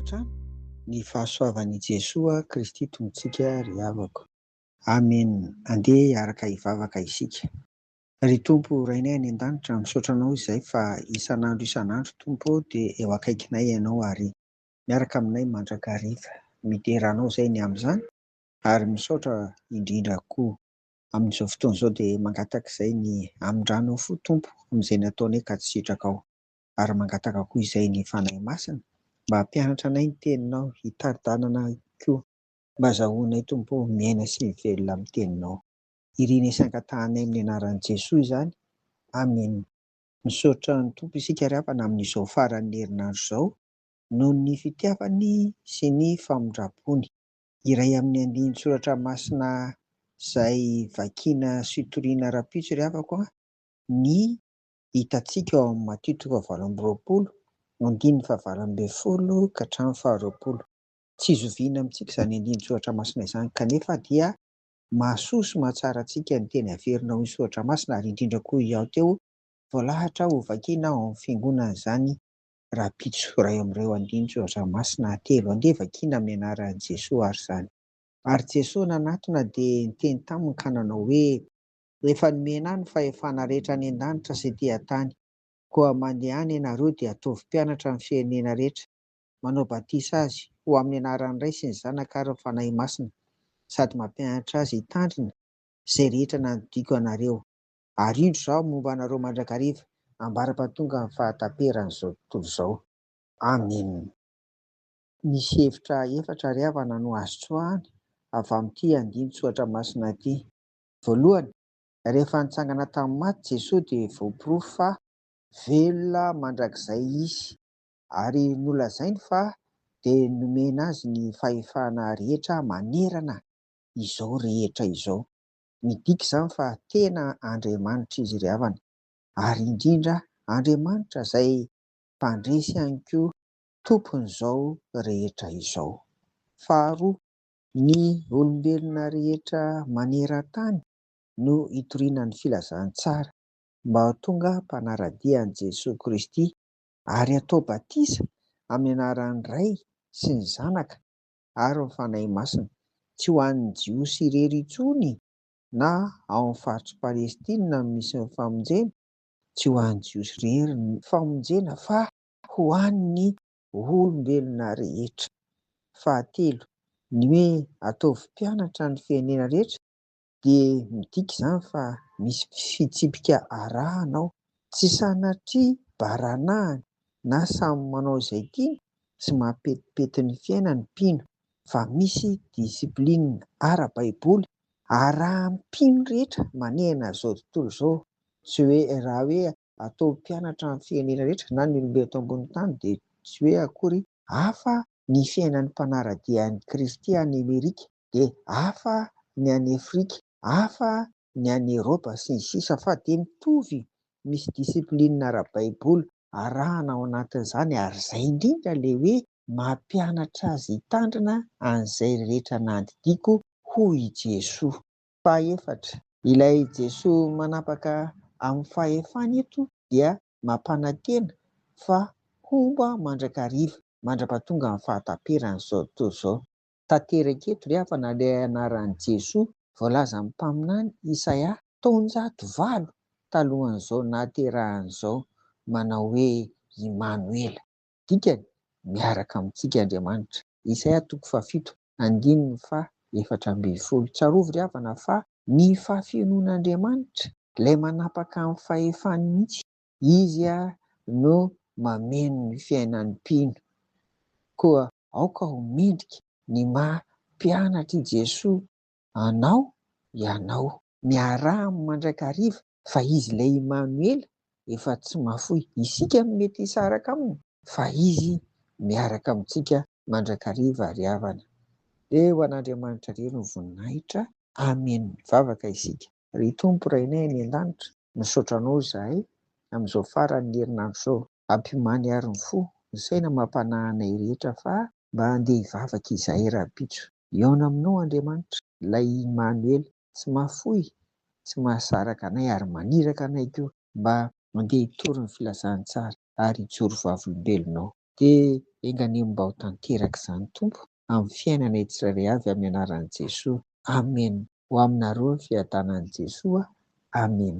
hatrany ny fahasoavan'i Jesoa Kristy tompontsika ry havako. Amen. Andeha hiaraka hivavaka isika. Ry Tompo rainay any an-danitra, misaotra anao izay fa isan'andro Tompo dia eo akaikinay ianao ary miaraka aminay mandrakariva. Midera anao izay ny amin'izany ary misaotra indrindra koa amin'izao fotoana izao dia mangataka izay ny hamindrano fo Tompo amin'izay nataonay ka tsy sitraka ao, ary mangataka koa izay ny fanahy masina mba hampianatra anay ny teninao, hitaridanana koa mba azahoanay Tompo miaina sy mivelona amin'ny teninao. Ireny sankatahanay amin'ny anaran'i Jesoa izany. Amen. Misaotra ny Tompo isika ry havana amin'izao faran'ny herinandro izao noho ny fitiavany sy ny famindrampony. Iray amin'ny andinin-tsoratra masina izay vakiana sy toriana rapitso ry havako ny hitantsika ao amin'ny Mateo 7:20 ka hatramin'ny 20. Tsy zoviana amintsika izany andinin-tsoratra masina izany, kanefa dia mahasoa sy mahatsara antsika ny teny averina ao ny soratra masina, ary indrindra koa iaho teo voalahatra ho vakiana ao amin'ny fiangonana izany rapitso iray amin'ireo andinin-tsoratra masina telo. Andeha vakiana amin'ny anaran'i Jesoa ary izany. Ary Jesoa nanatona dia niteny taminy ka nanao hoe efa nomena any ny fahefana rehetra any an-danitra sy ety an-tany, koa mandeha any ianareo dia ataovy mpianatra amin'ny firenena rehetra, manao batisa azy ho amin'ny anaran'ny Ray sy ny Zanaka ary ny Fanahy Masina, sady mampianatra azy hitandrina izay rehetra nanodiko anareo. Ary indro izao momba anareo mandrakariva, ambarapahatonga amin'ny fahataperan'izao tontolo izao. Amen. Misy hevitra efatra ry havana no azo tsoahana avy amin'ity andinin-tsoratra masina ity. Voalohany, rehefa nitsangana tamin'ny maty Jesoa dia voaporofo fa velona mandrakizay izy, ary nolazainy fa dia nomena azy ny fahefana rehetra manerana izao rehetra izao. Midika izany fa tena Andriamanitra izy ry havana, ary indrindra Andriamanitra izay mpandresy ihany koa tompon'izao rehetra izao. Faharoa, ny olombelona rehetra maneran-tany no hitoriana ny filazantsara mba ho tonga mpanara-dian'i Jesoa Kristy ary atao batisa amin'ny anaran'ny Ray sy ny Zanaka ary ny Fanahy Masina, tsy ho an'ny jiosy irery intsony na ao amin'ny faritra Palestina no misy ny famonjena, tsy ho an'ny jiosy irery ny famonjena fa ho an'ny olombelona rehetra. Fahatelo, ny hoe ataovy mpianatra ny firenena rehetra dia midika izany fa misy fitsipika arahanao, tsy sanatria baranahany na samy manao izay tiany sy mampetipety ny fiainany mpino, fa misy disiplinina ara-baiboly arahan'ny mpino rehetra manerana izao tontolo izao. Tsy hoe raha hoe ataovy mpianatra ny firenena rehetra na ny olombelona eto ambony tany dia tsy hoe akory hafa ny fiainan'ny mpanara-dian'i Kristy any Amerika, dia hafa ny any Afrika, hafa ny any Eropa sy ny sisa, fa dia mitovy, misy disiplinina ara-baiboly arahana ao anatin'izany, ary izay indrindra ilay hoe mampianatra azy hitandrina an'izay rehetra nandidiko hoy Jesoa. Fahaefatra, ilay Jesoa manapaka amin'ny fahefana eto dia mampanantena fa homba mandrakariva mandra-pahatonga amin'ny fahataperan'izao tontolo izao. Tanteraka eto ry havana ilay anaran'i Jesoa voalaza amin'ny mpaminany Isaia taonjato valo talohan'izao naterahan'izao, manao hoe Imanoela, dikany miaraka amintsika Andriamanitra. Isaia 7:7-12. Tsarovy ry havana fa ny fahafianon'Andriamanitra ilay manapaka amin'ny fahefany mihitsy, izy no mameno ny fiainan'ny mpino. Koa aoka ho mendrika ny mampianatra i Jesoa anao, ianao miaraha mandrakariva, fa izy ilay Imanoela efa tsy mahafoy. Isika mety hisaraka aminy fa izy miaraka amintsika mandrakariva ry havana. Dia ho an'Andriamanitra irery ny voninahitra. Amen. Mivavaka isika. Ry Tompo rainay any an-danitra, misaotra anao izahay amin'izao faran'ny herinandro izao. Ampimany ary ny fo, ny saina mampanahy anay rehetra fa mba andeha hivavaka izahay rapitso. Iaona aminao Andriamanitra, ilay Imanoela, tsy mahafoy, tsy mahasaraka anay ary maniraka anay koa mba andeha hitory ny filazantsara ary hijoro vavolombelonao. dia enganiana mba ho tanteraka izany Tompo amin'ny fiainanay tsirairay avy amin'ny anaran'i Jesoa. Amen. Ho aminareo ny fiadanan'i Jesoa. Amen.